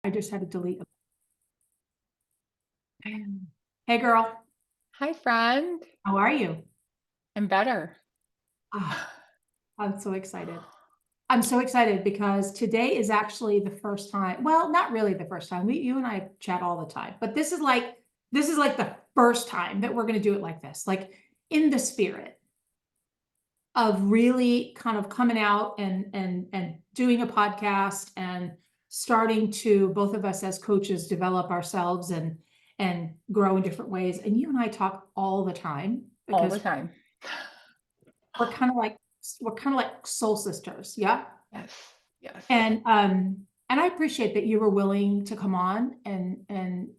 I just had to delete. Hey girl, Hi, friend. how are you? I'm better. Ah, I'm so excited. I'm so excited because today is actually the first time. Well, not really the first time. You and I chat all the time, but this is like the first time that we're going to do it like this, like in the spirit of really kind of coming out and doing a podcast and starting to both of us as coaches develop ourselves and grow in different ways. And you and I talk all the time All the because time. we're kind of like we're kind of like soul sisters, yeah. Yes. Yes. And I appreciate that you were willing to come on and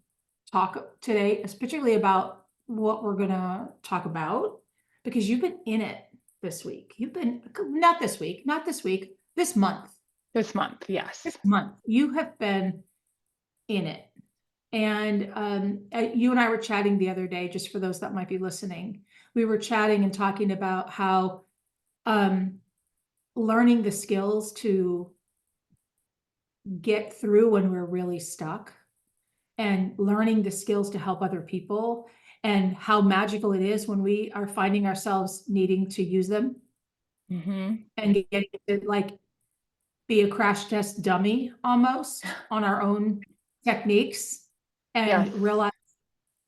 talk today, particularly about what we're gonna talk about, because you've been in it this week. You've been not this week, this month. This month. This Yes. month, you have been in it. And you and I were chatting the other day, just for those that might be listening. We were chatting and talking about how um, learning the skills to get through when we're really stuck and learning the skills to help other people and how magical it is when we are finding ourselves needing to use them Mm-hmm. and getting to like be a crash test dummy almost on our own techniques Yes. and realize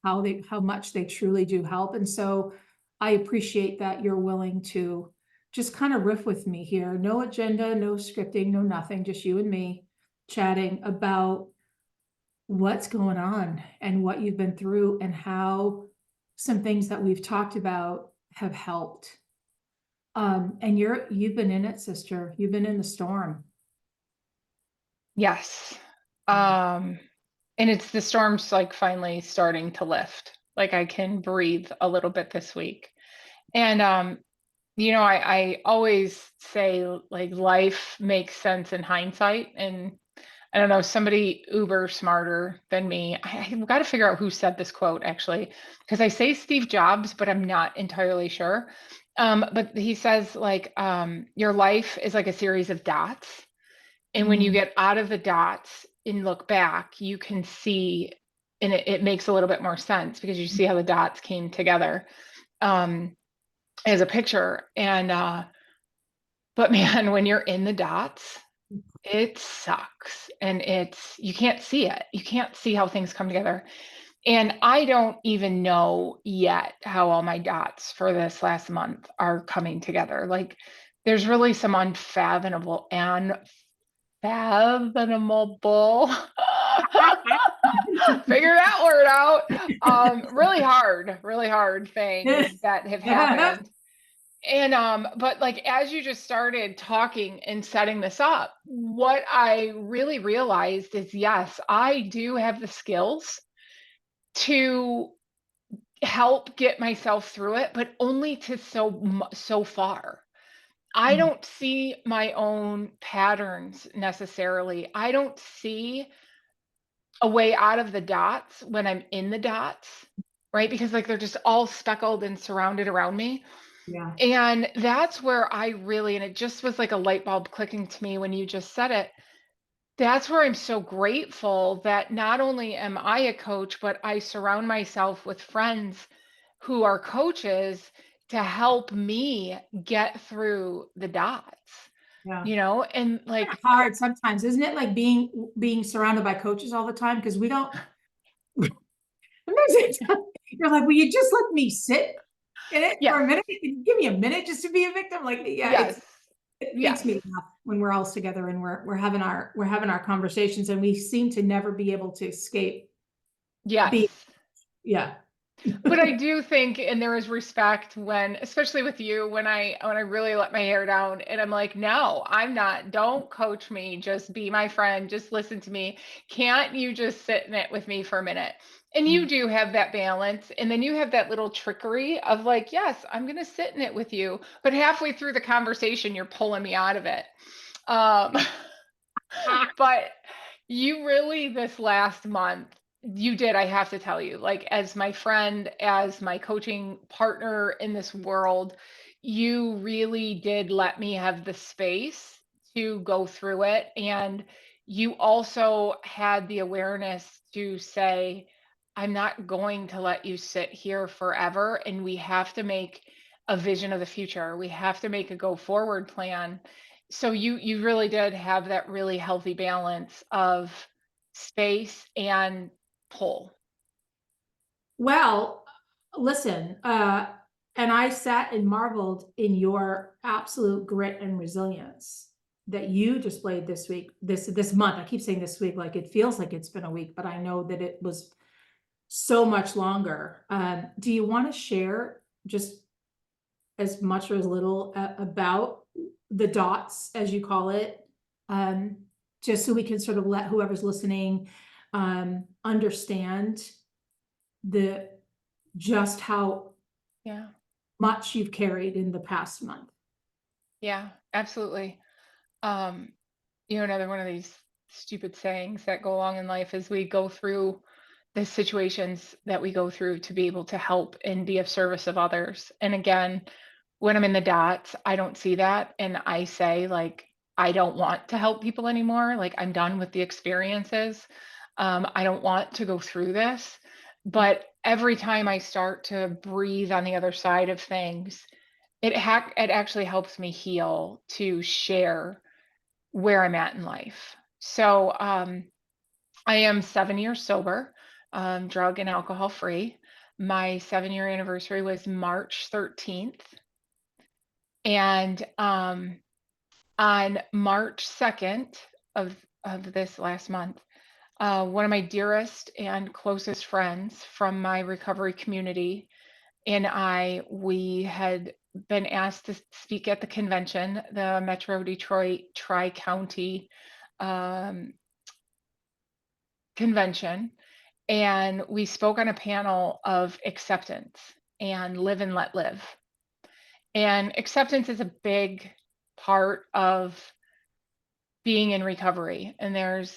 how much they truly do help. And so I appreciate that you're willing to just kind of riff with me here. No agenda, no scripting, no nothing, just you and me chatting about what's going on and what you've been through and how some things that we've talked about have helped. And you've been in it, sister. You've been in the storm. Yes. Um, and it's the storm's like finally starting to lift. Like I can breathe a little bit this week. And I always say like life makes sense in hindsight. And I don't know, somebody uber smarter than me. I've got to figure out who said this quote actually, because I say Steve Jobs, but I'm not entirely sure. But he says like your life is like a series of dots. And when you Mm, get out of the dots and look back, you can see, and it makes a little bit more sense because you see how the dots came together um, as a picture. And but man, when you're in the dots, it sucks. And you can't see it. You can't see how things come together. And I don't even know yet how all my dots for this last month are coming together. Like there's really some unfathomable figure that word out. Really hard things that have happened. And but like as you just started talking and setting this up, what I really realized is yes, I do have the skills to help get myself through it, but only to so far. I don't see my own patterns necessarily. I don't see a way out of the dots when I'm in the dots, right? Because like they're just all speckled and surrounded around me. yeah. And that's where I really, and it just was like a light bulb clicking to me when you just said it. That's where I'm so grateful that not only am I a coach, but I surround myself with friends who are coaches to help me get through the dots, Yeah. and like, Hard sometimes, isn't it? Like being surrounded by coaches all the time because we don't. You're like, will you just let me sit in it for yes, a minute? Give me a minute just to be a victim. Like, yeah, yes, it makes yes, me laugh when we're all together and we're having our conversations and we seem to never be able to escape being, yes. yeah. But I do think, and there is respect when, especially with you, when I really let my hair down and I'm like, no, I'm not. Don't coach me. Just be my friend. Just listen to me. Can't you just sit in it with me for a minute? And you do have that balance. And then you have that little trickery of like, yes, I'm going to sit in it with you. But halfway through the conversation, you're pulling me out of it. Um, but you really, this last month, you did, I have to tell you, like as my friend, as my coaching partner in this world, you really did let me have the space to go through it. And you also had the awareness to say, I'm not going to let you sit here forever. And we have to make a vision of the future. We have to make a go forward plan. So you really did have that really healthy balance of space and pull. Well, listen, and I sat and marveled in your absolute grit and resilience that you displayed this week, this month. I keep saying this week, like it feels like it's been a week, but I know that it was so much longer. Do you want to share just as much or as little about the dots, as you call it, um, just so we can sort of let whoever's listening understand the just how Yeah. much you've carried in the past month. Yeah, absolutely. Um, another one of these stupid sayings that go along in life is we go through the situations that we go through to be able to help and be of service of others. And again, when I'm in the dots, I don't see that. And I say, like, I don't want to help people anymore. Like, I'm done with the experiences. I don't want to go through this. But every time I start to breathe on the other side of things, it actually helps me heal to share where I'm at in life. So I am 7 years sober, drug and alcohol free. My 7 year anniversary was March 13th. And on March 2nd of this last month, one of my dearest and closest friends from my recovery community and we had been asked to speak at the convention, the Metro Detroit Tri-County convention, and we spoke on a panel of acceptance and live and let live. And acceptance is a big part of being in recovery, and there's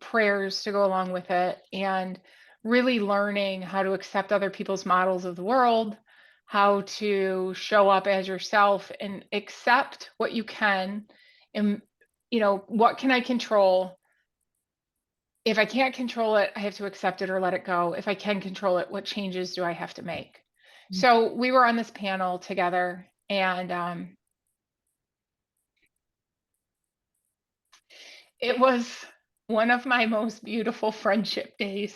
prayers to go along with it, and really learning how to accept other people's models of the world, how to show up as yourself and accept what you can, and what can I control. If I can't control it, I have to accept it or let it go. If I can control it, what changes do I have to make? So we were on this panel together, and it was one of my most beautiful friendship days.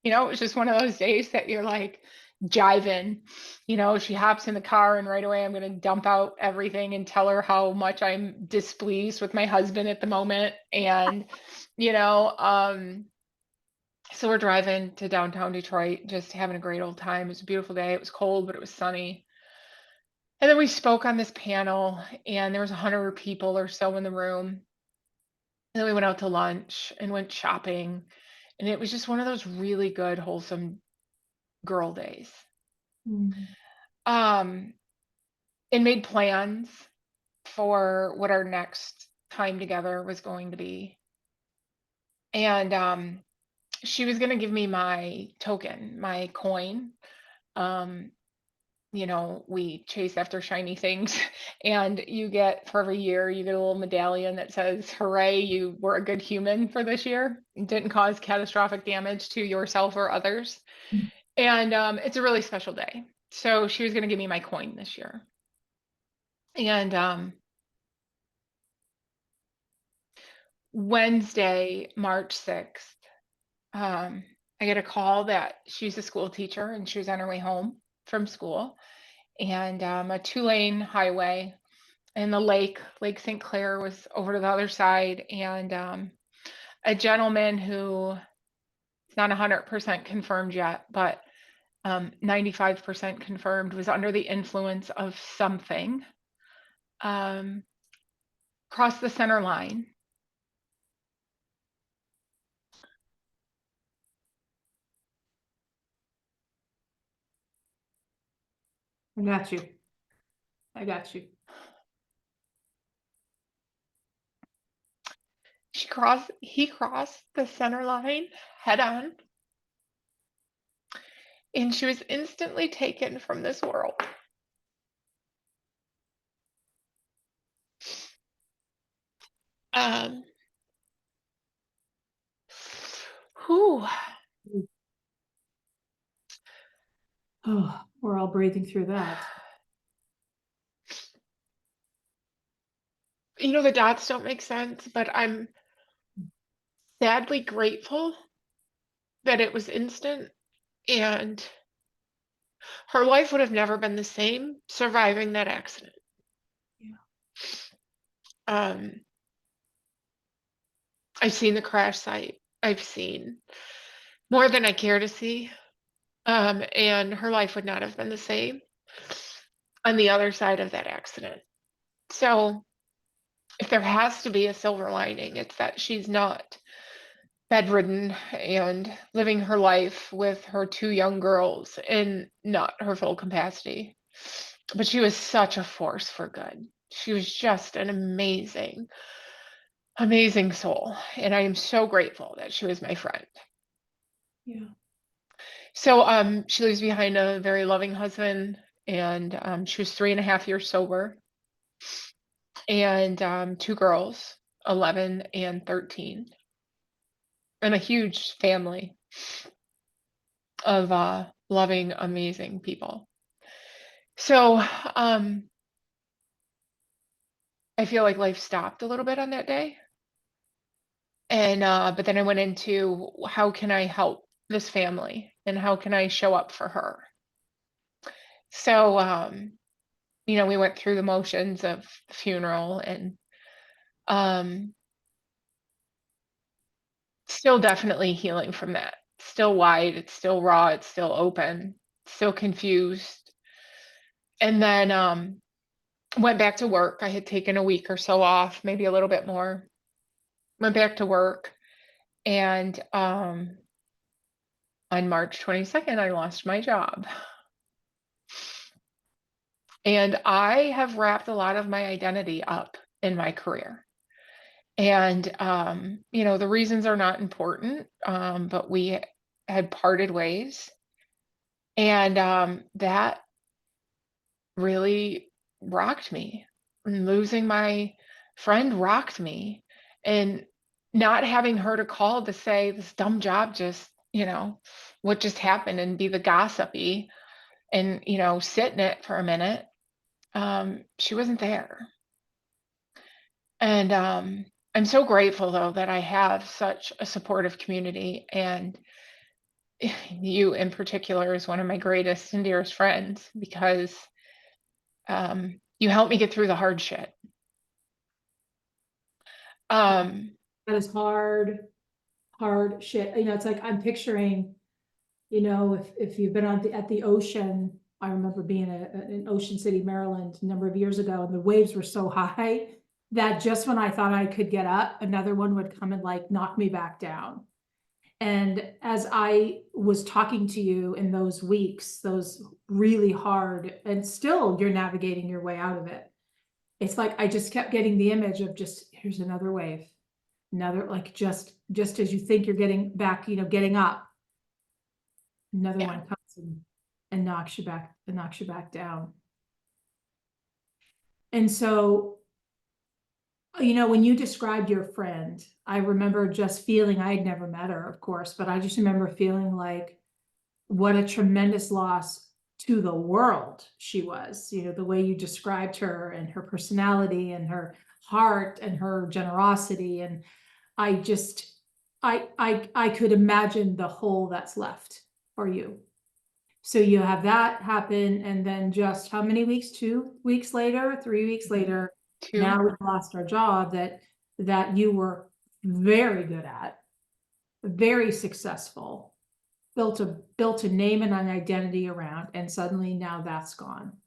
It was just one of those days that you're like jiving. She hops in the car and right away I'm going to dump out everything and tell her how much I'm displeased with my husband at the moment. And, so we're driving to downtown Detroit, just having a great old time. It was a beautiful day. It was cold, but it was sunny. And then we spoke on this panel, and there was 100 people or so in the room. And then we went out to lunch and went shopping. And it was just one of those really good, wholesome girl days. Mm. And made plans for what our next time together was going to be. And she was going to give me my token, my coin. Um, we chase after shiny things, and you get, for every year, you get a little medallion that says, hooray, you were a good human for this year. You didn't cause catastrophic damage to yourself or others. And it's a really special day. So she was going to give me my coin this year. And Wednesday, March 6th, I get a call that she's a school teacher and she was on her way home from school. And a 2-lane highway, and the Lake St. Clair was over to the other side. And a gentleman who is not 100% confirmed yet, but 95% confirmed, was under the influence of something, crossed the center line. I got you. I got you. He crossed the center line head on, and she was instantly taken from this world. Whew. Oh, we're all breathing through that. The dots don't make sense, but I'm sadly grateful that it was instant, and her life would have never been the same surviving that accident. Yeah. Um, I've seen the crash site. I've seen more than I care to see. And her life would not have been the same on the other side of that accident. So if there has to be a silver lining, it's that she's not bedridden and living her life with her two young girls in not her full capacity. But she was such a force for good. She was just an amazing, amazing soul. And I am so grateful that she was my friend. Yeah. So she leaves behind a very loving husband, and she was 3.5 years sober, and two girls, 11 and 13, and a huge family of loving, amazing people. So I feel like life stopped a little bit on that day. And but then I went into how can I help this family and how can I show up for her? So we went through the motions of the funeral, and um still definitely healing from that. Still wide, it's still raw, it's still open, still confused. And then went back to work. I had taken a week or so off, maybe a little bit more. Went back to work, and on March 22nd, I lost my job. And I have wrapped a lot of my identity up in my career. And the reasons are not important, but we had parted ways. And that really rocked me. And losing my friend rocked me. And not having her to call to say this dumb job just, what just happened, and be the gossipy and, sit in it for a minute. She wasn't there. And I'm so grateful though that I have such a supportive community, and you in particular is one of my greatest and dearest friends, because you helped me get through the hard shit. Um, That is hard, hard shit. It's like I'm picturing, if you've been at the ocean. I remember being in Ocean City, Maryland, a number of years ago, and the waves were so high that just when I thought I could get up, another one would come and like knock me back down. And as I was talking to you in those weeks, those really hard, and still you're navigating your way out of it. It's like I just kept getting the image of just here's another wave, another, like just as you think you're getting back, getting up, another yeah. one comes and knocks you back down. And so, when you described your friend, I remember just feeling, I had never met her, of course, but I just remember feeling like what a tremendous loss to the world she was. The way you described her and her personality and her heart and her generosity. And I just, I could imagine the hole that's left for you. So you have that happen, and then just how many weeks? 2 weeks later, 3 weeks later, Two. now we've lost our job that you were very good at, very successful, built a name and an identity around, and suddenly now that's gone.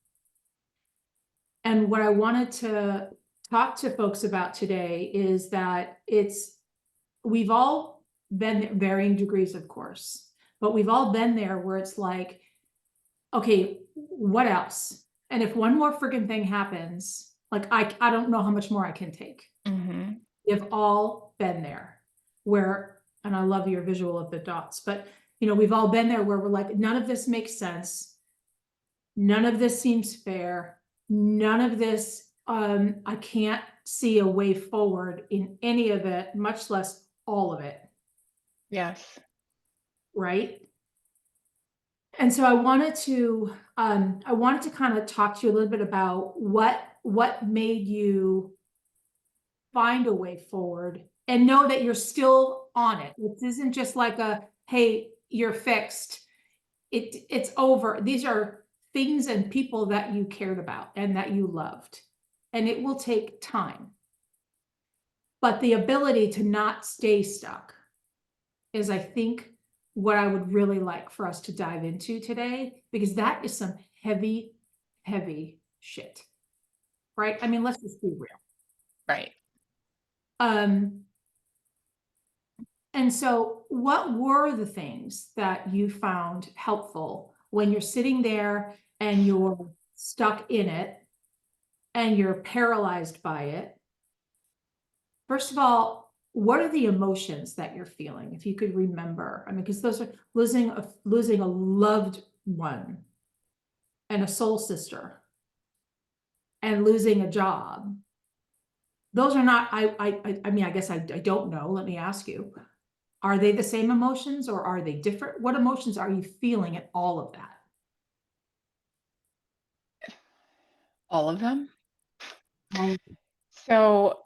And what I wanted to talk to folks about today is that we've all been at varying degrees, of course, but we've all been there where it's like, okay, what else? And if one more freaking thing happens, like I don't know how much more I can take. Mm-hmm. We've all been there where, and I love your visual of the dots, but we've all been there where we're like, none of this makes sense. None of this seems fair. None of this, I can't see a way forward in any of it, much less all of it. Yes. right? And so I wanted to kind of talk to you a little bit about what made you find a way forward and know that you're still on it. This isn't just like hey, you're fixed. It's over. These are things and people that you cared about and that you loved. And it will take time. But the ability to not stay stuck is, I think, what I would really like for us to dive into today, because that is some heavy, heavy shit, right? I mean, let's just be real. Right. Um, and so what were the things that you found helpful when you're sitting there and you're stuck in it and you're paralyzed by it? First of all, what are the emotions that you're feeling? If you could remember, I mean, because those are losing a loved one and a soul sister and losing a job. Those are not, I mean, I guess I don't know. Let me ask you, are they the same emotions or are they different? What emotions are you feeling at all of that? All of them. Oh, So,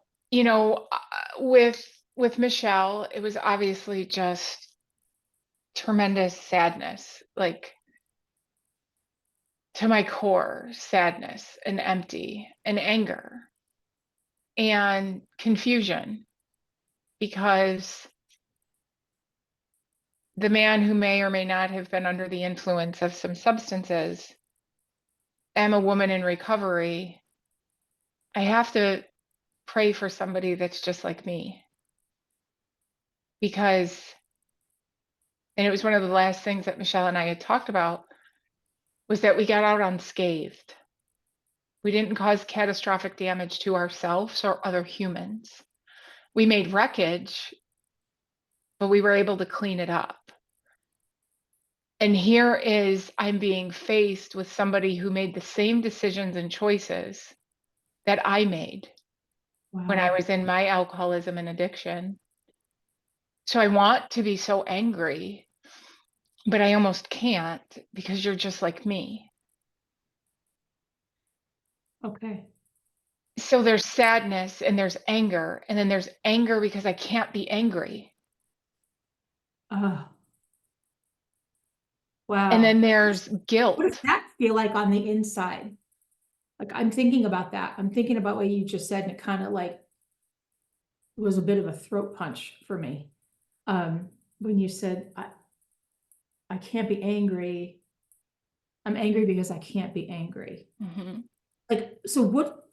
with Michelle, it was obviously just tremendous sadness, like to my core, sadness and empty and anger and confusion, because the man who may or may not have been under the influence of some substances, am a woman in recovery. I have to pray for somebody that's just like me, because, and it was one of the last things that Michelle and I had talked about, was that we got out unscathed. We didn't cause catastrophic damage to ourselves or other humans. We made wreckage, but we were able to clean it up. And here is, I'm being faced with somebody who made the same decisions and choices that I made when I wow. was in my alcoholism and addiction. So I want to be so angry, but I almost can't, because you're just like me. Okay. So there's sadness and there's anger, and then there's anger because I can't be angry. Oh, And then wow. there's What does guilt. that feel like on the inside? Like, I'm thinking about that. I'm thinking about what you just said, and it kind of like was a bit of a throat punch for me. When you said, I can't be angry. I'm angry because I can't be angry. Mm-hmm. Like, so what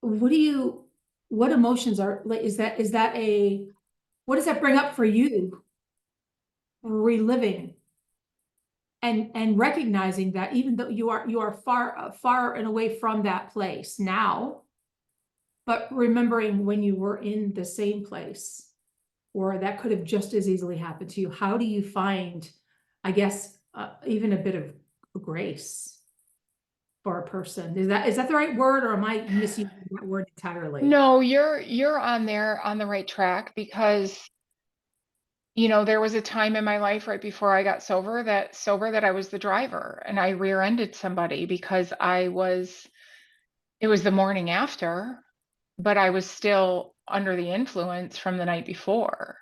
do you, what emotions are, like, what does that bring up for you? Reliving and recognizing that even though you are far and away from that place now, but remembering when you were in the same place, or that could have just as easily happened to you. How do you find, I guess, even a bit of grace for a person? Is that the right word, or am I misusing that word entirely? No, you're on there on the right track, because there was a time in my life right before I got sober that I was the driver and I rear-ended somebody because it was the morning after, but I was still under the influence from the night before.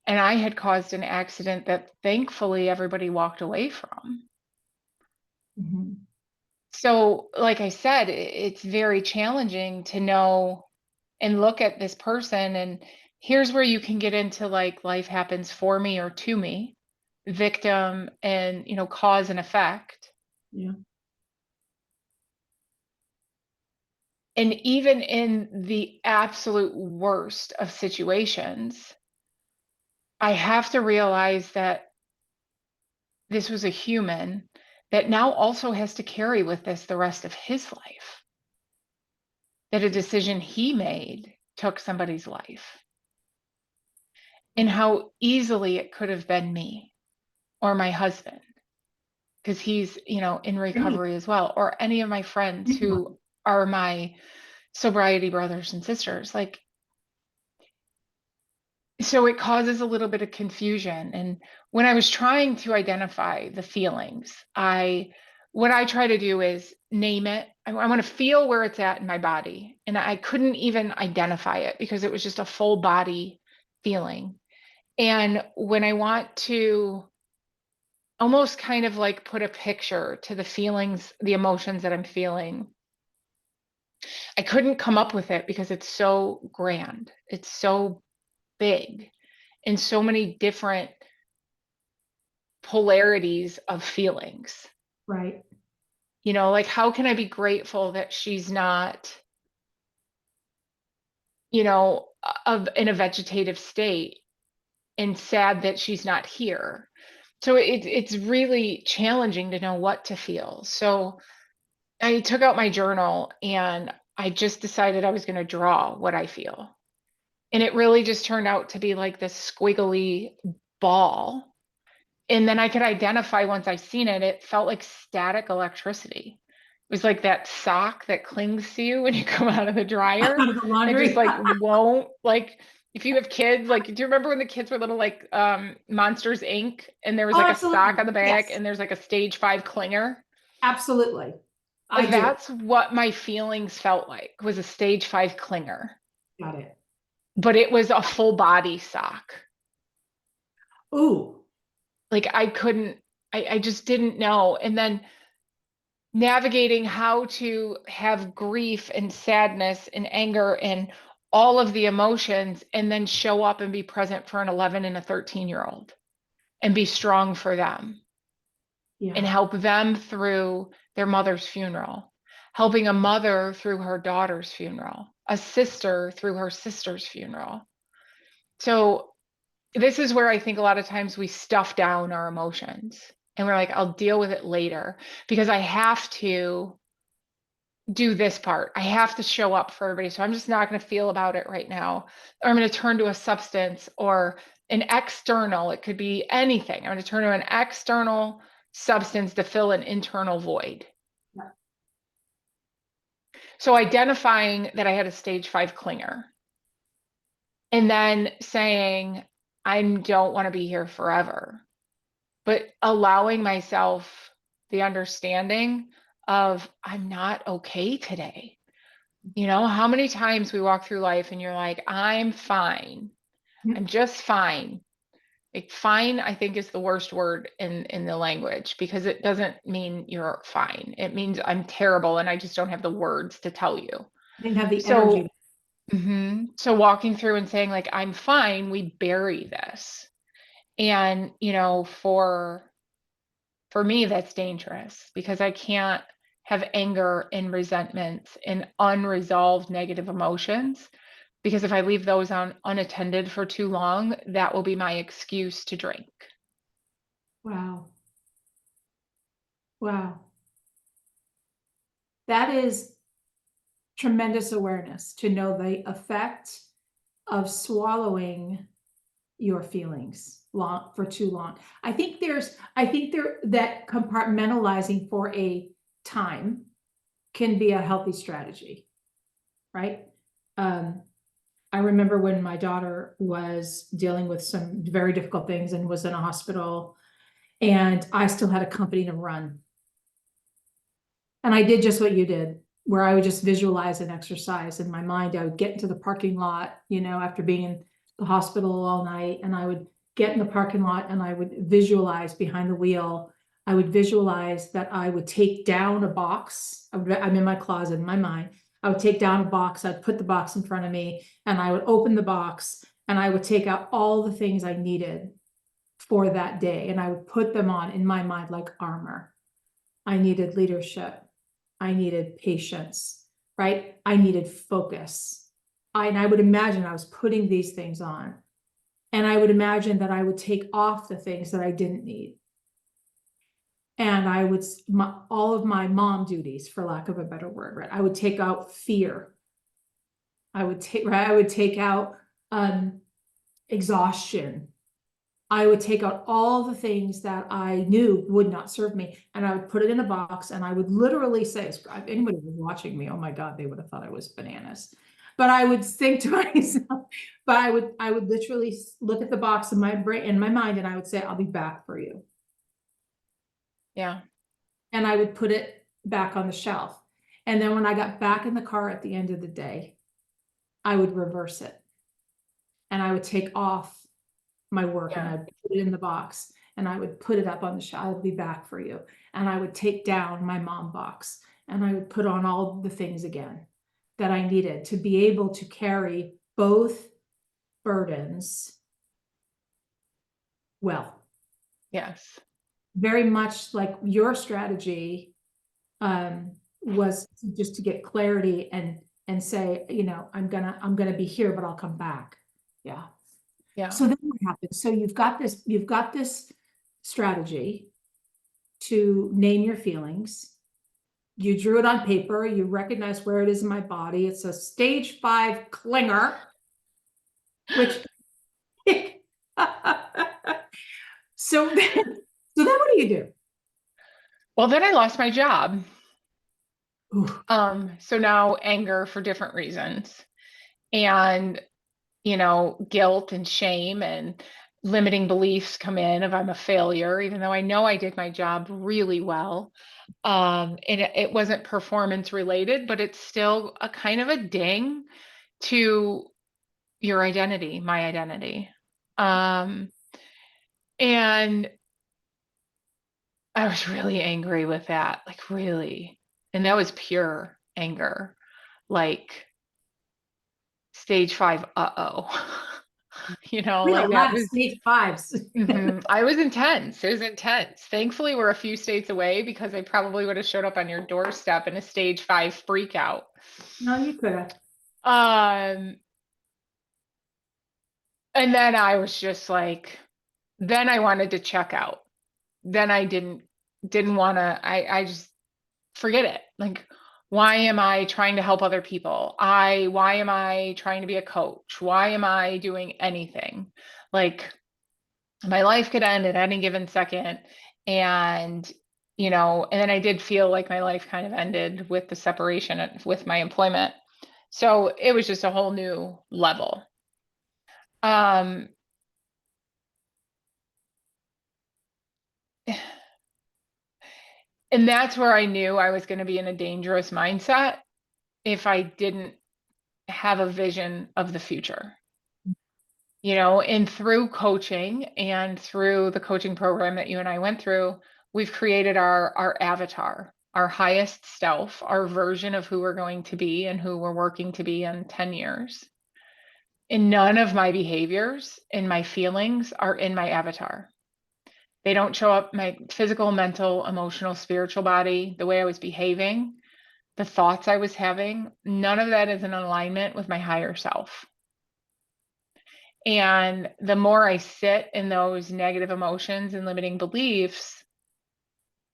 And I had caused an accident that thankfully everybody walked away from. Mhm. So, like I said, it's very challenging to know and look at this person. And here's where you can get into like life happens for me or to me, victim and, cause and effect. Yeah. And even in the absolute worst of situations, I have to realize that this was a human that now also has to carry with this the rest of his life, that a decision he made took somebody's life, and how easily it could have been me or my husband, because he's, in Any- recovery as well, or any of my friends anyone. who are my sobriety brothers and sisters. Like, So it causes a little bit of confusion. And when I was trying to identify the feelings, what I try to do is name it. I want to feel where it's at in my body. And I couldn't even identify it because it was just a full body feeling. And when I want to almost kind of like put a picture to the feelings, the emotions that I'm feeling, I couldn't come up with it because it's so grand. It's so big in so many different polarities of feelings. Right. Like how can I be grateful that she's not, in a vegetative state and sad that she's not here. So it's really challenging to know what to feel. So I took out my journal and I just decided I was going to draw what I feel. And it really just turned out to be like this squiggly ball. And then I could identify once I seen it, it felt like static electricity. It was like that sock that clings to you when you come out of the dryer Out of the and just laundry. like won't like if you have kids, like do you remember when the kids were little like Monsters Inc. and there was Oh, like a sock absolutely. on the back Yes, and there's like a stage 5 clinger? absolutely. I do. That's what my feelings felt like was a stage 5 clinger, Got it. but it was a full body sock. Ooh, Like I couldn't, I just didn't know. And then navigating how to have grief and sadness and anger and all of the emotions and then show up and be present for an 11 and a 13-year-old and be strong for them and yeah. help them through their mother's funeral, helping a mother through her daughter's funeral, a sister through her sister's funeral. So this is where I think a lot of times we stuff down our emotions and we're like, I'll deal with it later because I have to do this part. I have to show up for everybody. So I'm just not going to feel about it right now. Or I'm going to turn to a substance or an external. It could be anything. I'm going to turn to an external substance to fill an internal void. Yeah. So identifying that I had a stage 5 clinger and then saying, I don't want to be here forever, but allowing myself the understanding of I'm not okay today. How many times we walk through life and you're like, I'm fine. I'm just fine. Like fine, I think is the worst word in the language because it doesn't mean you're fine. It means I'm terrible and I just don't have the words to tell you. Didn't have the So, energy. so walking through and saying like, I'm fine, we bury this. And, for me, that's dangerous because I can't have anger and resentment and unresolved negative emotions. Because if I leave those on unattended for too long, that will be my excuse to drink. Wow. Wow. That is tremendous awareness to know the effect of swallowing your feelings for too long. I think that compartmentalizing for a time can be a healthy strategy, right? I remember when my daughter was dealing with some very difficult things and was in a hospital, and I still had a company to run. And I did just what you did, where I would just visualize an exercise in my mind. I would get into the parking lot, after being in the hospital all night, and I would get in the parking lot and I would visualize behind the wheel. I would visualize that I would take down a box. I'm in my closet in my mind. I would take down a box. I'd put the box in front of me and I would open the box and I would take out all the things I needed for that day. And I would put them on in my mind like armor. I needed leadership. I needed patience, right? I needed focus. And I would imagine I was putting these things on. And I would imagine that I would take off the things that I didn't need. And I would, all of my mom duties, for lack of a better word, right? I would take out fear. I would take out exhaustion. I would take out all the things that I knew would not serve me, and I would put it in a box, and I would literally say, if anybody was watching me, oh my God, they would have thought I was bananas. but I would think to myself, but I would literally look at the box in my brain, in my mind, and I would say, I'll be back for you. Yeah. And I would put it back on the shelf. And then when I got back in the car at the end of the day, I would reverse it. And I would take off my work and Yeah. I'd put it in the box and I would put it up on the shelf. I'll be back for you. And I would take down my mom box and I would put on all the things again that I needed to be able to carry both burdens well. Yes. Very much like your strategy was just to get clarity and say, you know, I'm gonna be here, but I'll come back. Yeah. Yeah. So then what happens? So you've got this strategy to name your feelings. You drew it on paper. You recognize where it is in my body. It's a stage 5 clinger, which so then what do you do? Well, then I lost my job. Ooh, So now anger for different reasons. And, guilt and shame and limiting beliefs come in if I'm a failure, even though I know I did my job really well. And it wasn't performance related, but it's still a kind of a ding to your identity, my identity. And I was really angry with that, like really. And that was pure anger, like stage 5, we had a like that lot of was, stage 5s. I was intense. It was intense. Thankfully, we're a few states away because I probably would have showed up on your doorstep in a stage 5 freak out. No, you could have. Um, and then I was just like, then I wanted to check out. Then I didn't want to, I just forget it. Like, why am I trying to help other people? Why am I trying to be a coach? Why am I doing anything? Like, my life could end at any given second. And, and then I did feel like my life kind of ended with the separation with my employment. So it was just a whole new level. Um, and that's where I knew I was going to be in a dangerous mindset if I didn't have a vision of the future. And through coaching and through the coaching program that you and I went through, we've created our avatar, our highest self, our version of who we're going to be and who we're working to be in 10 years. And none of my behaviors and my feelings are in my avatar. They don't show up my physical, mental, emotional, spiritual body, the way I was behaving, the thoughts I was having. None of that is in alignment with my higher self. And the more I sit in those negative emotions and limiting beliefs,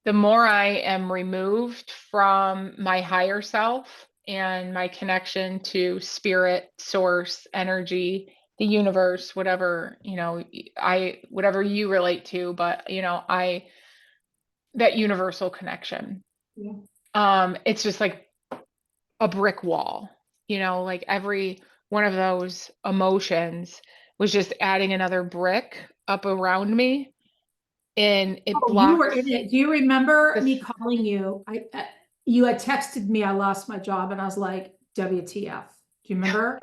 the more I am removed from my higher self and my connection to spirit, source, energy, the universe, whatever, whatever you relate to, but that universal connection. Yeah. It's just like a brick wall, like every one of those emotions was just adding another brick up around me, and it Oh, you were blocks in it. Do you remember this. me calling you? You had texted me, I lost my job, and I was like, WTF. Do you remember?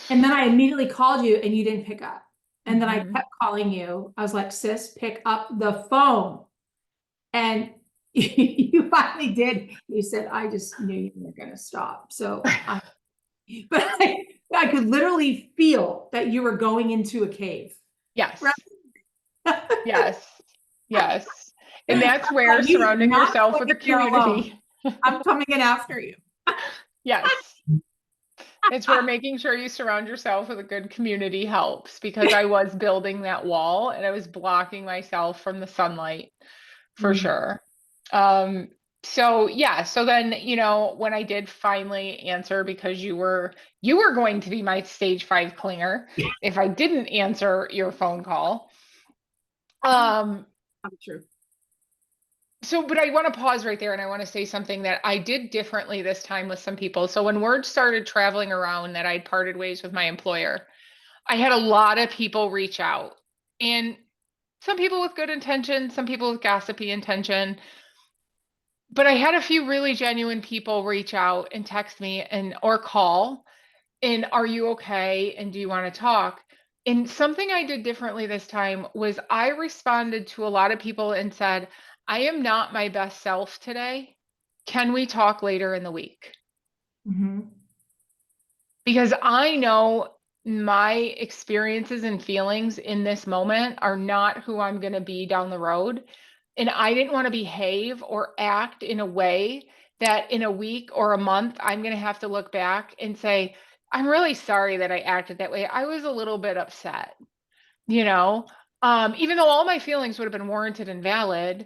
And then I immediately called you and you didn't pick up. And then I Mhm. kept calling you. I was like, sis, pick up the phone. And you finally did. You said, I just knew you were going to stop. But I could literally feel that you were going into a cave. Right? Yes, yes, yes. And that's where Like, you surrounding not yourself going with in a there alone. community. I'm coming in after you. Yes. It's where making sure you surround yourself with a good community helps, because I was building that wall and I was blocking myself from the sunlight for Mm. sure. Um, so yeah, so then, when I did finally answer, because you were going to be my stage 5 clinger if I didn't answer your phone call. Um, True. But I want to pause right there and I want to say something that I did differently this time with some people. So when word started traveling around that I'd parted ways with my employer, I had a lot of people reach out, and some people with good intention, some people with gossipy intention. But I had a few really genuine people reach out and text me and or call and are you okay? And do you want to talk? And something I did differently this time was I responded to a lot of people and said, I am not my best self today. Can we talk later in the week? Mm-hmm. Because I know my experiences and feelings in this moment are not who I'm going to be down the road. And I didn't want to behave or act in a way that in a week or a month, I'm going to have to look back and say, I'm really sorry that I acted that way. I was a little bit upset, you know, even though all my feelings would have been warranted and valid.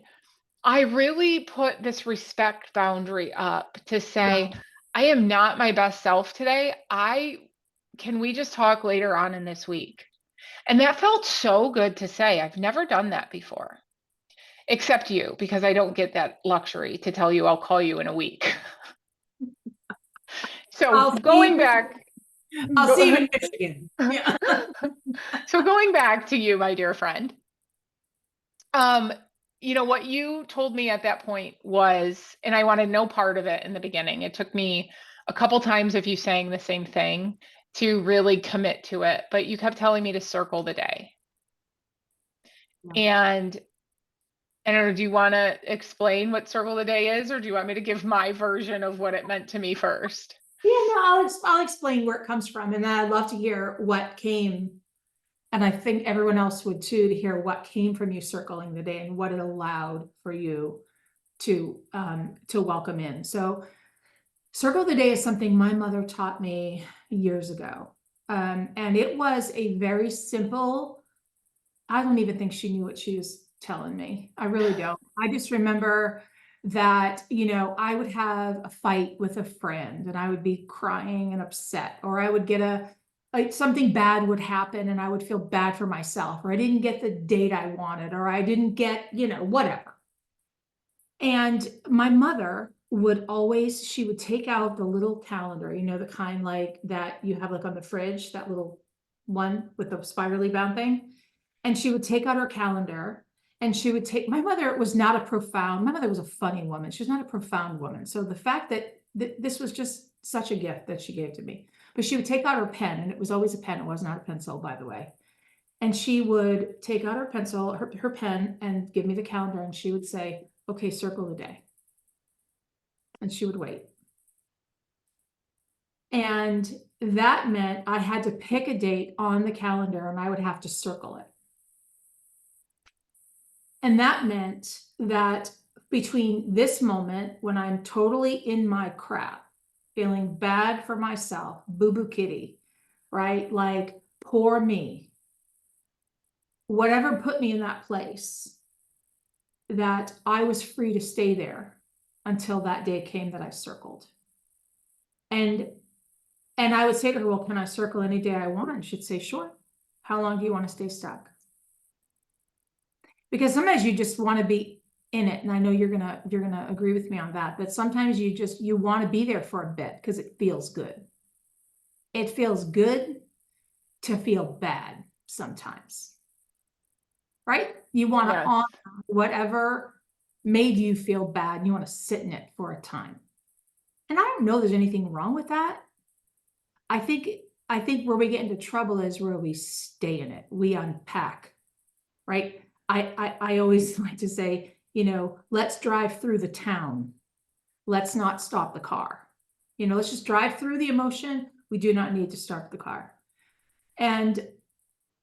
I really put this respect boundary up to say, Yeah. I am not my best self today. Can we just talk later on in this week? And that felt so good to say. I've never done that before, except you, because I don't get that luxury to tell you I'll call you in a week. So I'll see going back, you, I'll see you in Michigan. Yeah. so going back to you, my dear friend, um, what you told me at that point was, and I wanted no part of it in the beginning. It took me a couple times of you saying the same thing to really commit to it, but you kept telling me to circle the day. Yeah. And I don't know, do you want to explain what circle the day is, or do you want me to give my version of what it meant to me first? Yeah, no, I'll explain where it comes from, and then I'd love to hear what came, and I think everyone else would too, to hear what came from you circling the day and what it allowed for you to welcome in. So, circle the day is something my mother taught me years ago, and it was a very simple. I don't even think she knew what she was telling me. I really don't. I just remember that, I would have a fight with a friend and I would be crying and upset, or I would get like something bad would happen and I would feel bad for myself, or I didn't get the date I wanted, or I didn't get, whatever. And my mother would always, she would take out the little calendar, the kind like that you have like on the fridge, that little one with the spirally bound thing. And she would take out her calendar and she would take, my mother was not a profound, my mother was a funny woman. She was not a profound woman. So the fact that this was just such a gift that she gave to me. But she would take out her pen, and it was always a pen. It was not a pencil, by the way. And she would take out her pencil, her pen, and give me the calendar. And she would say, okay, circle the day. And she would wait. And that meant I had to pick a date on the calendar and I would have to circle it. And that meant that between this moment when I'm totally in my crap, feeling bad for myself, boo-boo kitty, right? Like, poor me, whatever put me in that place, that I was free to stay there until that day came that I circled. And I would say to her, well, can I circle any day I want? And she'd say, sure. How long do you want to stay stuck? Because sometimes you just want to be in it. And I know you're gonna agree with me on that. But sometimes you want to be there for a bit because it feels good. It feels good to feel bad sometimes. Right? You want to Yes. honor whatever made you feel bad, and you want to sit in it for a time. And I don't know there's anything wrong with that. I think where we get into trouble is where we stay in it. We unpack, right? I always like to say, let's drive through the town. Let's not stop the car. Let's just drive through the emotion. We do not need to start the car. And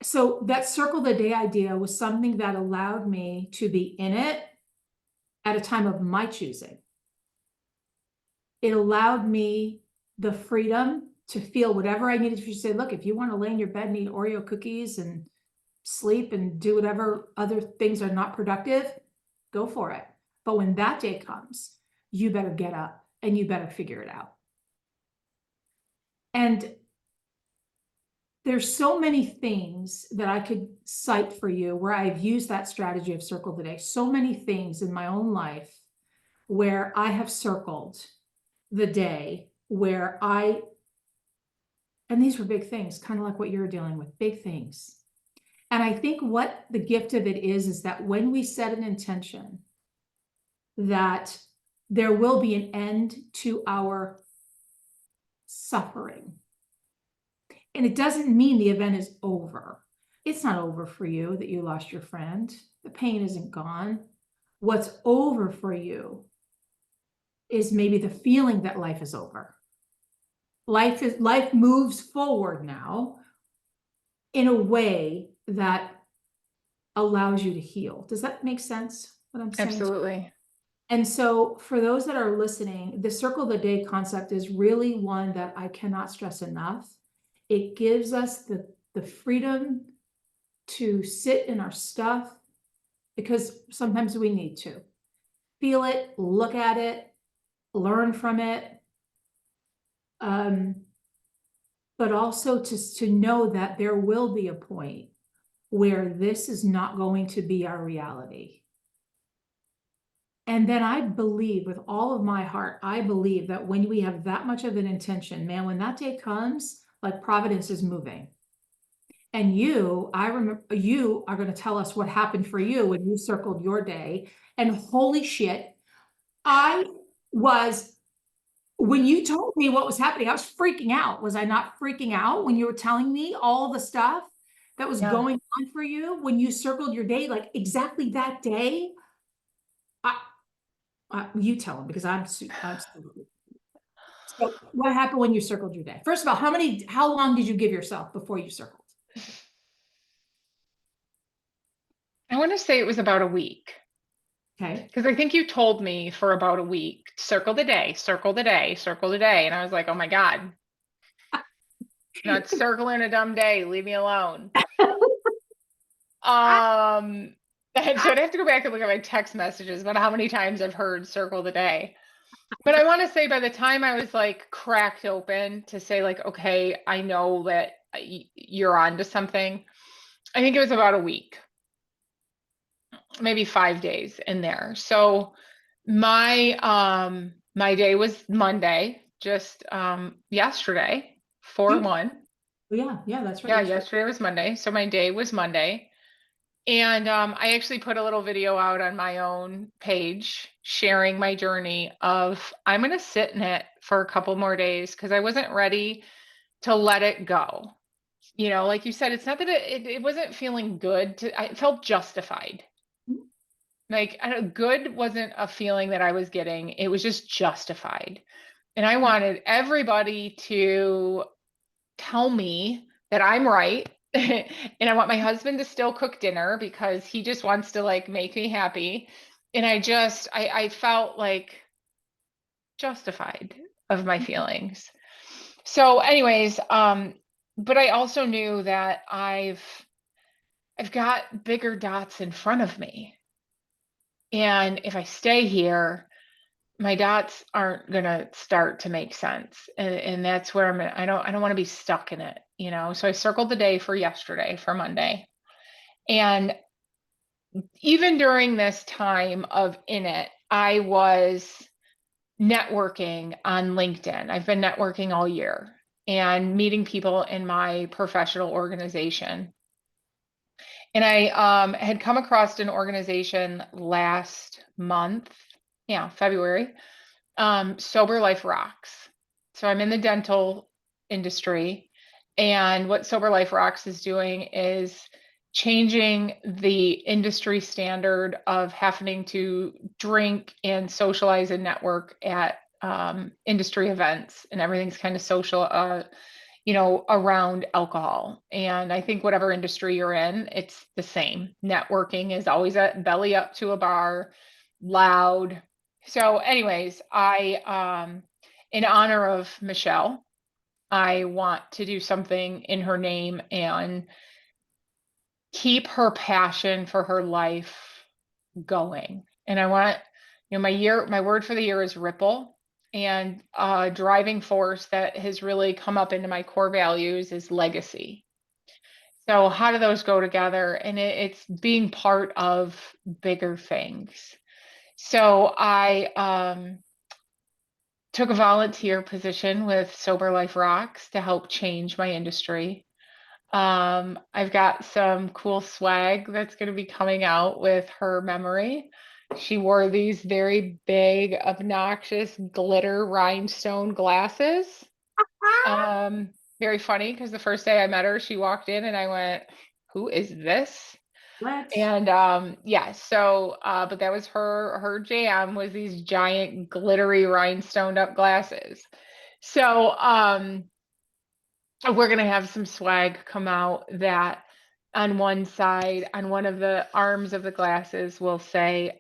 so that circle the day idea was something that allowed me to be in it at a time of my choosing. It allowed me the freedom to feel whatever I needed to say. Look, if you want to lay in your bed and eat Oreo cookies and sleep and do whatever other things are not productive, go for it. But when that day comes, you better get up and you better figure it out. And there's so many things that I could cite for you where I've used that strategy of circle the day. So many things in my own life where I have circled the day where and these were big things, kind of like what you're dealing with, big things. And I think what the gift of it is that when we set an intention that there will be an end to our suffering. And it doesn't mean the event is over. It's not over for you that you lost your friend. The pain isn't gone. What's over for you is maybe the feeling that life is over. Life moves forward now in a way that allows you to heal. Does that make sense, what I'm saying? Absolutely. And so for those that are listening, the circle of the day concept is really one that I cannot stress enough. It gives us the freedom to sit in our stuff, because sometimes we need to feel it, look at it, learn from it. But also to know that there will be a point where this is not going to be our reality. And then I believe with all of my heart, I believe that when we have that much of an intention, man, when that day comes, like Providence is moving. And I remember you are going to tell us what happened for you when you circled your day. And holy shit, when you told me what was happening, I was freaking out. Was I not freaking out when you were telling me all the stuff that was going on for you when you circled your day, like exactly that day? You tell them, because I'm so what happened when you circled your day? First of all, how long did you give yourself before you circled? I want to say it was about a week. Okay. Because I think you told me for about a week, circle the day, circle the day, circle the day. And I was like, oh my God, not circling a dumb day. Leave me alone. And so I'd have to go back and look at my text messages about how many times I've heard circle the day. But I want to say by the time I was like cracked open to say like, okay, I know that you're on to something, I think it was about a week, maybe 5 days in there. So my day was Monday, just yesterday, 4/1. Yeah, that's right. Yeah, yesterday was Monday. So my day was Monday. And I actually put a little video out on my own page sharing my journey of I'm going to sit in it for a couple more days because I wasn't ready to let it go. You know, like you said, it's not that it wasn't feeling good. I felt justified. Like good wasn't a feeling that I was getting. It was just justified. And I wanted everybody to tell me that I'm right. And I want my husband to still cook dinner because he just wants to like make me happy. And I felt like justified of my feelings. So anyways, but I also knew that I've got bigger dots in front of me. And if I stay here, my dots aren't gonna start to make sense. And that's where I don't want to be stuck in it, you know. So I circled the day for yesterday, for Monday. And even during this time of in it, I was networking on LinkedIn. I've been networking all year and meeting people in my professional organization. And I had come across an organization last month, February, Sober Life Rocks. So I'm in the dental industry, and what Sober Life Rocks is doing is changing the industry standard of having to drink and socialize and network at industry events, and everything's kind of social, around alcohol. And I think whatever industry you're in, it's the same. Networking is always at belly up to a bar, loud. So anyways, in honor of Michelle, I want to do something in her name and keep her passion for her life going. And I want, my word for the year is ripple. And a driving force that has really come up into my core values is legacy. So how do those go together? And it's being part of bigger things. So I took a volunteer position with Sober Life Rocks to help change my industry. I've got some cool swag that's going to be coming out with her memory. She wore these very big, obnoxious glitter rhinestone glasses. Um, Very funny because the first day I met her, she walked in and I went, "Who is this?" What? And yeah, so but that was her jam was these giant glittery rhinestoned up glasses. So we're gonna have some swag come out that on one side, on one of the arms of the glasses will say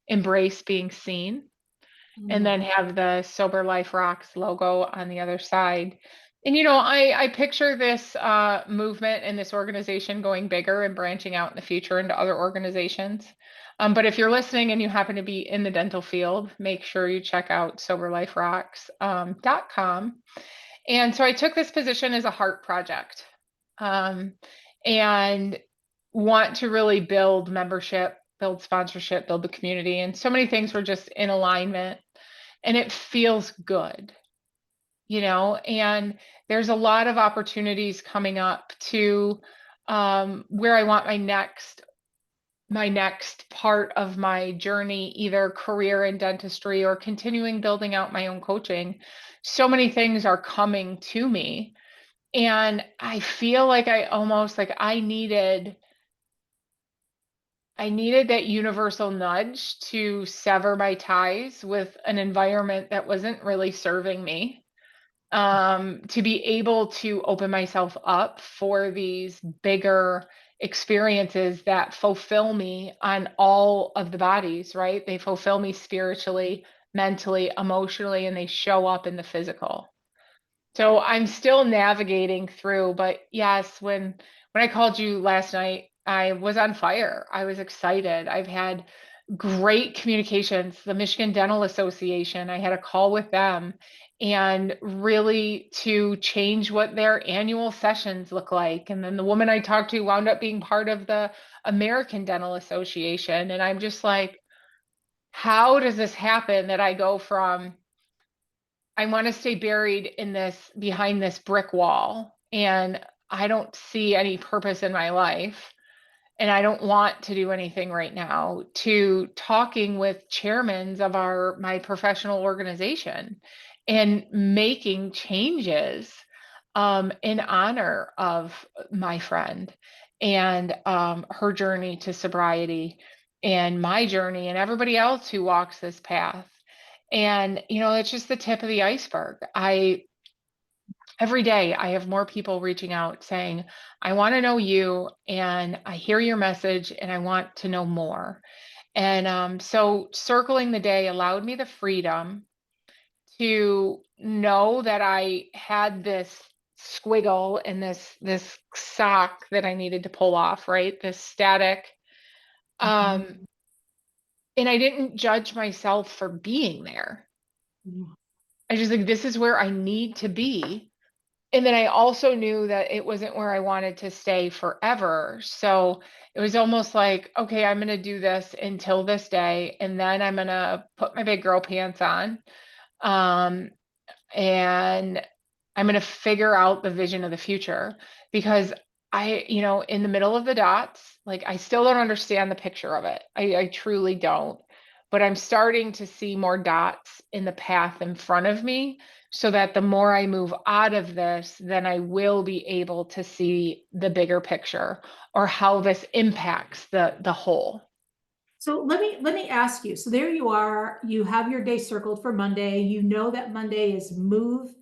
embrace being seen, and Mm, then have the Sober Life Rocks logo on the other side. And I picture this movement and this organization going bigger and branching out in the future into other organizations. But if you're listening and you happen to be in the dental field, make sure you check out soberliferocks.com. And so I took this position as a heart project, um, and want to really build membership, build sponsorship, build the community. And so many things were just in alignment, and it feels good, and there's a lot of opportunities coming up to where I want my next part of my journey, either career in dentistry or continuing building out my own coaching. So many things are coming to me, and I feel like I needed that universal nudge to sever my ties with an environment that wasn't really serving me, to be able to open myself up for these bigger experiences that fulfill me on all of the bodies, right? They fulfill me spiritually, mentally, emotionally, and they show up in the physical. So I'm still navigating through, but yes, when I called you last night, I was on fire. I was excited. I've had great communications. The Michigan Dental Association, I had a call with them, and really to change what their annual sessions look like. And then the woman I talked to wound up being part of the American Dental Association. And I'm just like, how does this happen that I go from I want to stay buried in this behind this brick wall, and I don't see any purpose in my life, and I don't want to do anything right now, to talking with chairmen of my professional organization and making changes in honor of my friend and her journey to sobriety and my journey and everybody else who walks this path. And it's just the tip of the iceberg. I Every day I have more people reaching out saying, I want to know you, and I hear your message and I want to know more. And so circling the day allowed me the freedom to know that I had this squiggle and this sock that I needed to pull off, right? This static. mhm, Um, and I didn't judge myself for being there. mhm. I just like, this is where I need to be. And then I also knew that it wasn't where I wanted to stay forever. So it was almost like, okay, I'm going to do this until this day. And then I'm going to put my big girl pants on. Um, and I'm going to figure out the vision of the future, because in the middle of the dots, like I still don't understand the picture of it. I truly don't. But I'm starting to see more dots in the path in front of me, so that the more I move out of this, then I will be able to see the bigger picture, or how this impacts the whole. So let me ask you. So there you are. You have your day circled for Monday. You know that Monday is move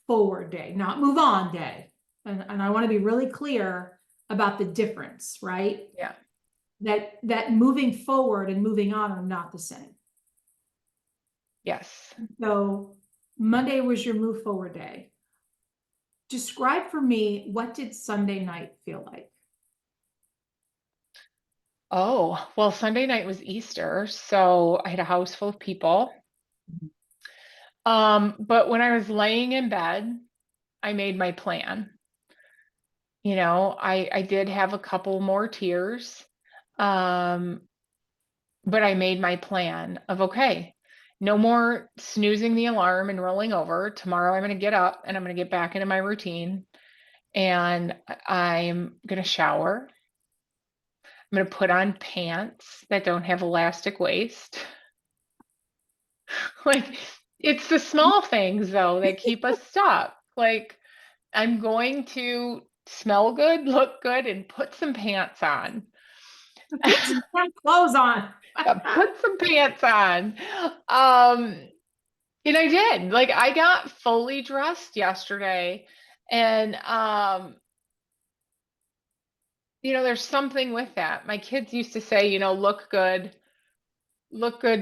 forward day, not move on day. And I want to be really clear about the difference, right? Yeah. That moving forward and moving on are not the same. Yes. So Monday was your move forward day. Describe for me, what did Sunday night feel like? Oh, well, Sunday night was Easter, so I had a house full of people. But when I was laying in bed, I made my plan. You know, I did have a couple more tears. Um, but I made my plan of, okay, no more snoozing the alarm and rolling over. Tomorrow I'm going to get up and I'm going to get back into my routine, and I'm going to shower. I'm going to put on pants that don't have elastic waist. Like, it's the small things though that keep us stuck. Like, I'm going to smell good, look good, and put some pants on. Put some damn clothes on. Put some pants on. Um, and I did. Like, I got fully dressed yesterday, and there's something with that. My kids used to say, look good,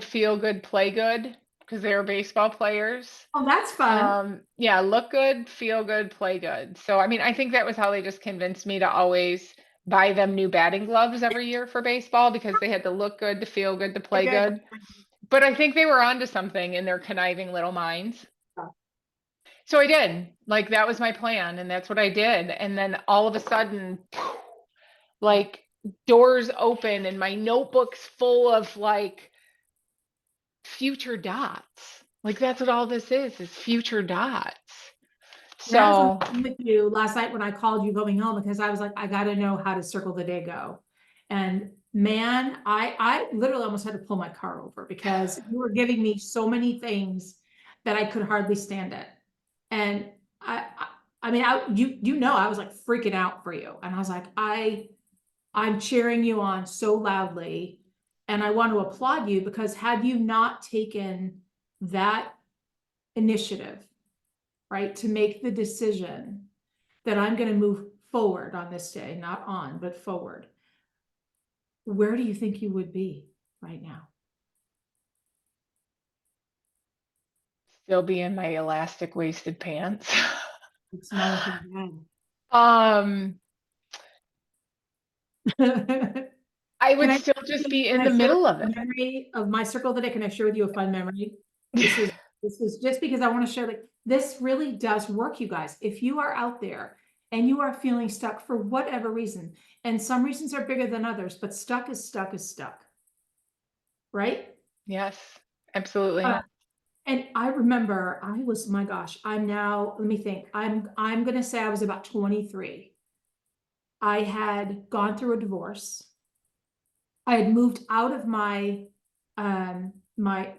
feel good, play good, because they were baseball players. Oh, that's fun. Yeah, look good, feel good, play good. So, I mean, I think that was how they just convinced me to always buy them new batting gloves every year for baseball, because they had to look good, to feel good, to play Good. good. But I think they were onto something in their conniving little minds. So I did. Like, that was my plan, and that's what I did. And then all of a sudden, like, doors open and my notebook's full of like future dots. Like, that's what all this is future dots. That's what So I'm with you last night when I called you going home, because I was like, I got to know how to circle the day go. And man, I literally almost had to pull my car over because you were giving me so many things that I could hardly stand it. And I mean, I was like freaking out for you. And I was like, I'm cheering you on so loudly. And I want to applaud you, because had you not taken that initiative, right, to make the decision that I'm going to move forward on this day, not on, but forward, where do you think you would be right now? still be in my elastic waisted pants. It's smelling um, pretty bad. I Can would I, still just be can in I the share middle a of it. memory of my circle today? Can I share with you a fun memory? This was this was just because I want to share, like, this really does work, you guys. If you are out there and you are feeling stuck for whatever reason, and some reasons are bigger than others, but stuck is stuck is stuck, right? Yes, absolutely. And I remember my gosh, I'm now, let me think. I'm gonna say I was about 23. I had gone through a divorce. I had moved out of my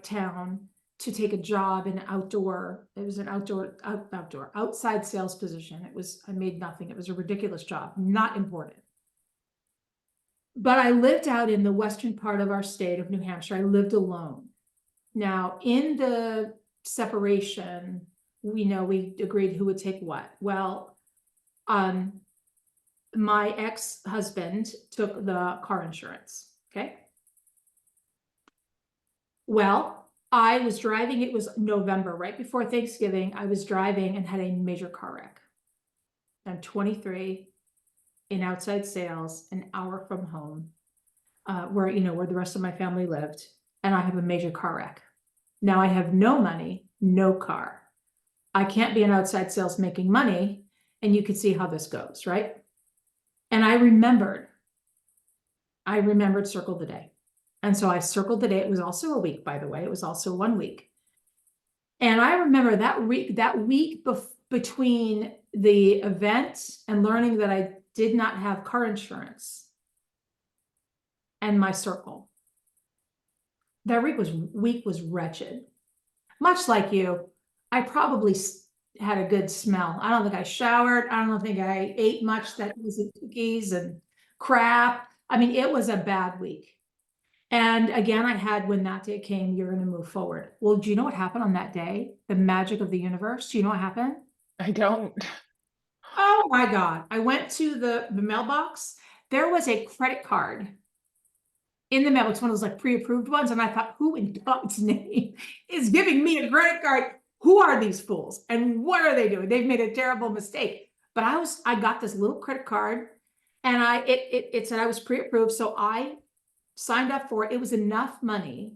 town to take a job in outdoor. It was an outdoor outside sales position. I made nothing. It was a ridiculous job, not important. But I lived out in the western part of our state of New Hampshire. I lived alone. Now, in the separation, we agreed who would take what. Well, my ex-husband took the car insurance. Okay. Well, I was driving, it was November, right before Thanksgiving. I was driving and had a major car wreck. I'm 23, in outside sales, an hour from home, where the rest of my family lived, and I have a major car wreck. Now I have no money, no car. I can't be in outside sales making money, and you can see how this goes, right? And I remembered circle the day. And so I circled the day. It was also a week, by the way. It was also 1 week. And I remember that week between the event and learning that I did not have car insurance and my circle. That week was wretched. Much like you, I probably had a good smell. I don't think I showered. I don't think I ate much that wasn't cookies and crap. I mean, it was a bad week. And again, I had, when that day came, you're going to move forward. Well, do you know what happened on that day? The magic of the universe. Do you know what happened? I don't. Oh my God. I went to the mailbox. There was a credit card in the mailbox, one of those like pre-approved ones. And I thought, who in God's name is giving me a credit card? Who are these fools? And what are they doing? They've made a terrible mistake. But I got this little credit card, and it said I was pre-approved. So I signed up for it. It was enough money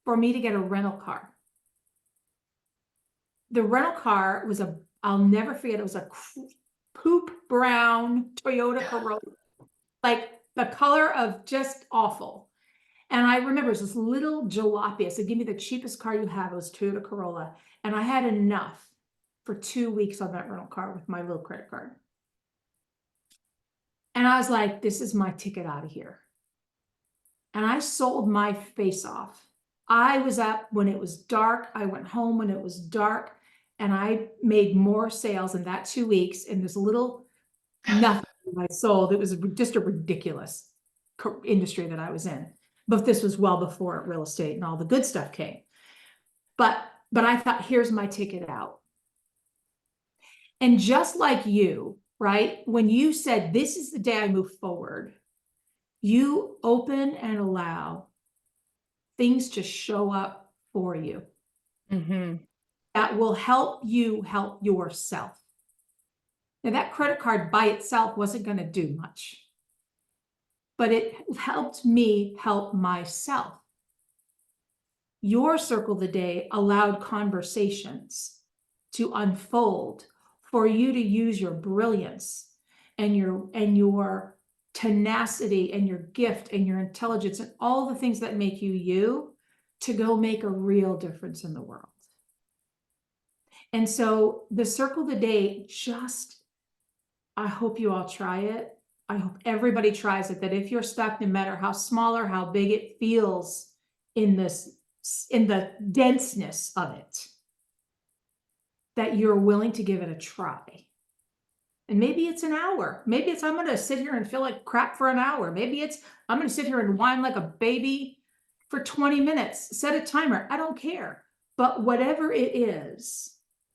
for me to get a rental car. The rental car was I'll never forget, it was a poop brown Toyota Corolla, like the color of just awful. And I remember it was this little jalopy. I said, give me the cheapest car you have. It was Toyota Corolla. And I had enough for 2 weeks on that rental car with my little credit card. And I was like, this is my ticket out of here. And I sold my face off. I was up when it was dark. I went home when it was dark. And I made more sales in that 2 weeks in this little nothing I sold. It was just a ridiculous industry that I was in. But this was well before real estate and all the good stuff came. But I thought, here's my ticket out. And just like you, right? When you said, this is the day I move forward, you open and allow things to show up for you that will help you help yourself. Now, that credit card by itself wasn't going to do much, but it helped me help myself. Your circle of the day allowed conversations to unfold for you to use your brilliance and your tenacity and your gift and your intelligence and all the things that make you you to go make a real difference in the world. And so the circle of the day, I hope you all try it. I hope everybody tries it, that if you're stuck, no matter how small or how big it feels in the denseness of it, that you're willing to give it a try. And maybe it's an hour. Maybe it's, I'm going to sit here and feel like crap for an hour. Maybe it's, I'm going to sit here and whine like a baby for 20 minutes. Set a timer. I don't care. But whatever it is,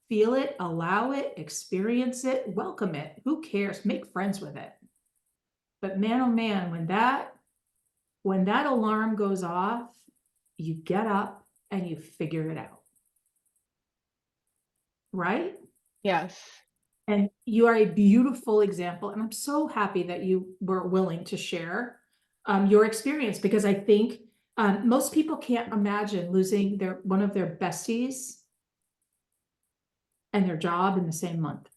feel it, allow it, experience it, welcome it. Who cares? Make friends with it. But man, oh man, when that alarm goes off, you get up and you figure it out. Right? Yes. And you are a beautiful example. And I'm so happy that you were willing to share your experience, because I think most people can't imagine losing one of their besties and their job in the same month.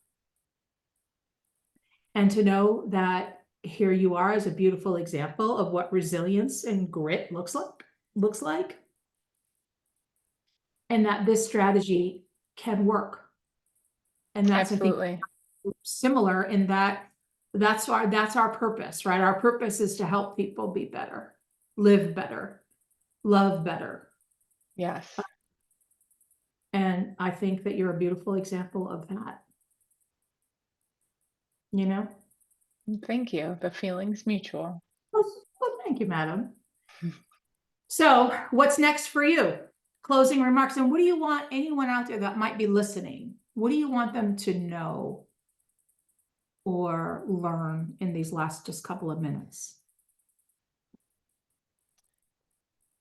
And to know that here you are as a beautiful example of what resilience and grit looks like, and that this strategy can work. And that's, Absolutely. I think, similar in that that's our purpose, right? Our purpose is to help people be better, live better, love better. Yes. And I think that you're a beautiful example of that. You know? Thank you. The feeling's mutual. Well, thank you, madam. So what's next for you? Closing remarks. And what do you want anyone out there that might be listening? What do you want them to know or learn in these last just couple of minutes?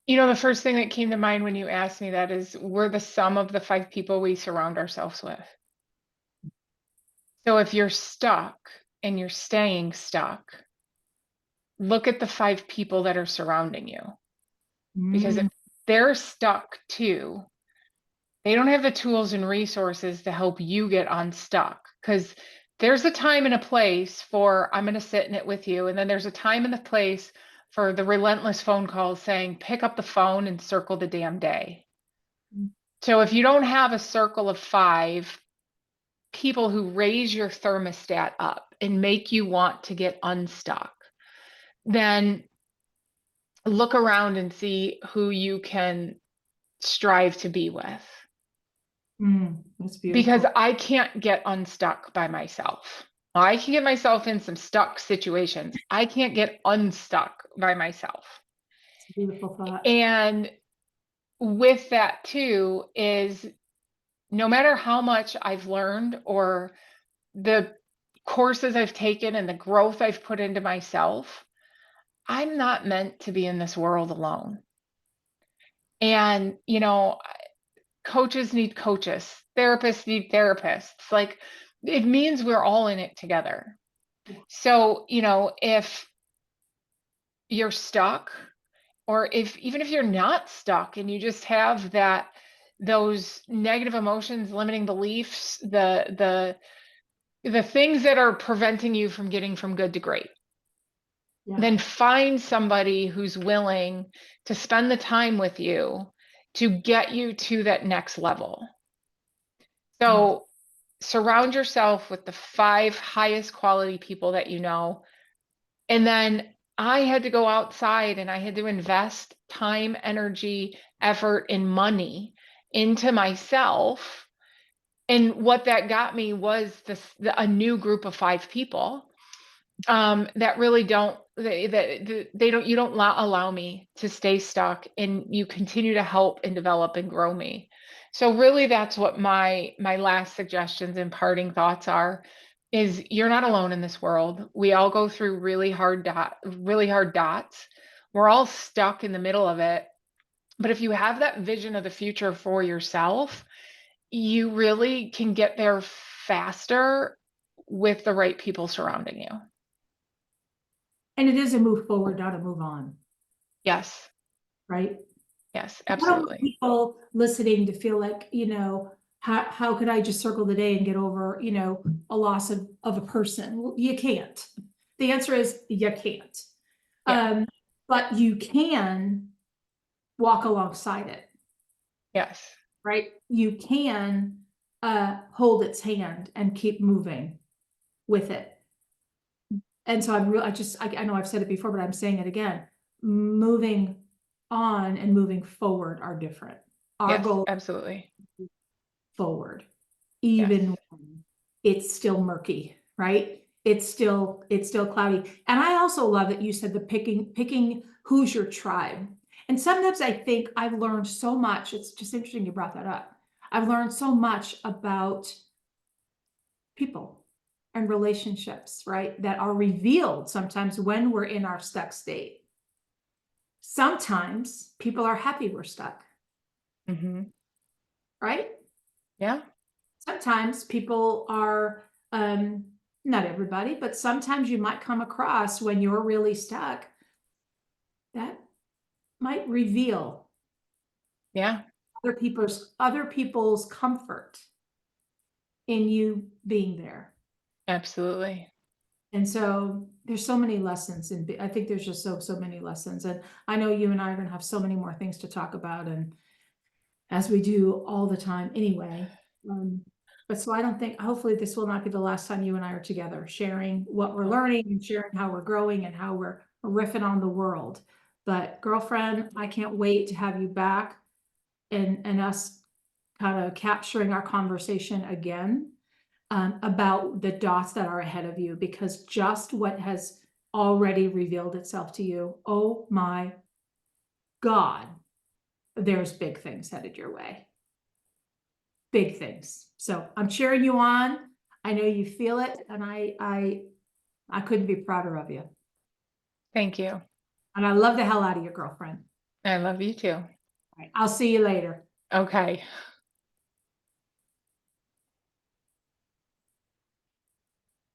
You know, the first thing that came to mind when you asked me that is we're the sum of the 5 people we surround ourselves with. So if you're stuck and you're staying stuck, look at the 5 people that are surrounding you. Because if they're stuck too, they don't have the tools and resources to help you get unstuck. Because there's a time and a place for, I'm going to sit in it with you. And then there's a time and a place for the relentless phone calls saying, pick up the phone and circle the damn day. So if you don't have a circle of 5 people who raise your thermostat up and make you want to get unstuck, then look around and see who you can strive to be with. That's beautiful. Because I can't get unstuck by myself. I can get myself in some stuck situations. I can't get unstuck by myself. It's a beautiful thought. And with that too is no matter how much I've learned or the courses I've taken and the growth I've put into myself, I'm not meant to be in this world alone. And, you know, coaches need coaches, therapists need therapists. Like, it means we're all in it together. So, you know, if you're stuck, or even if you're not stuck and you just have those negative emotions, limiting beliefs, the the things that are preventing you from getting from good to great. Yeah. Then find somebody who's willing to spend the time with you to get you to that next level. Yeah. So surround yourself with the 5 highest quality people that you know. And then I had to go outside and I had to invest time, energy, effort, and money into myself. And what that got me was a new group of 5 people that really don't they don't you don't allow me to stay stuck, and you continue to help and develop and grow me. So really that's what my last suggestions and parting thoughts are, is you're not alone in this world. We all go through really hard dots. We're all stuck in the middle of it. But if you have that vision of the future for yourself, you really can get there faster with the right people surrounding you. And it is a move forward, not a move on, Yes. right? Yes, I don't want absolutely. people listening to feel like, how could I just circle the day and get over, a loss of a person? Well, you can't. The answer is you can't. Yeah. But you can walk alongside it, Yes. right? You can hold its hand and keep moving with it. And so I know I've said it before, but I'm saying it again. Moving on and moving forward are different. Our Yes, goal absolutely. is forward, Yes. even when it's still murky, right? It's still cloudy. And I also love that you said the picking who's your tribe. And sometimes I think I've learned so much. It's just interesting you brought that up. I've learned so much about people and relationships, right? That are revealed sometimes when we're in our stuck state. Sometimes people are happy we're stuck, Hmm. right? Yeah. Sometimes people are, not everybody, but sometimes you might come across when you're really stuck that might reveal Yeah. other people's comfort in you being there. Absolutely. And so there's so many lessons, and I think there's just so many lessons. And I know you and I are going to have so many more things to talk about, and as we do all the time anyway. Um, but so I don't think, hopefully this will not be the last time you and I are together sharing what we're learning and sharing how we're growing and how we're riffing on the world. But girlfriend, I can't wait to have you back and us kind of capturing our conversation again, about the dots that are ahead of you, because just what has already revealed itself to you, oh my God, there's big things headed your way. Big things. So I'm cheering you on. I know you feel it, and I couldn't be prouder of you. Thank you. And I love the hell out of your girlfriend. I love you too. All right, I'll see you later. Okay.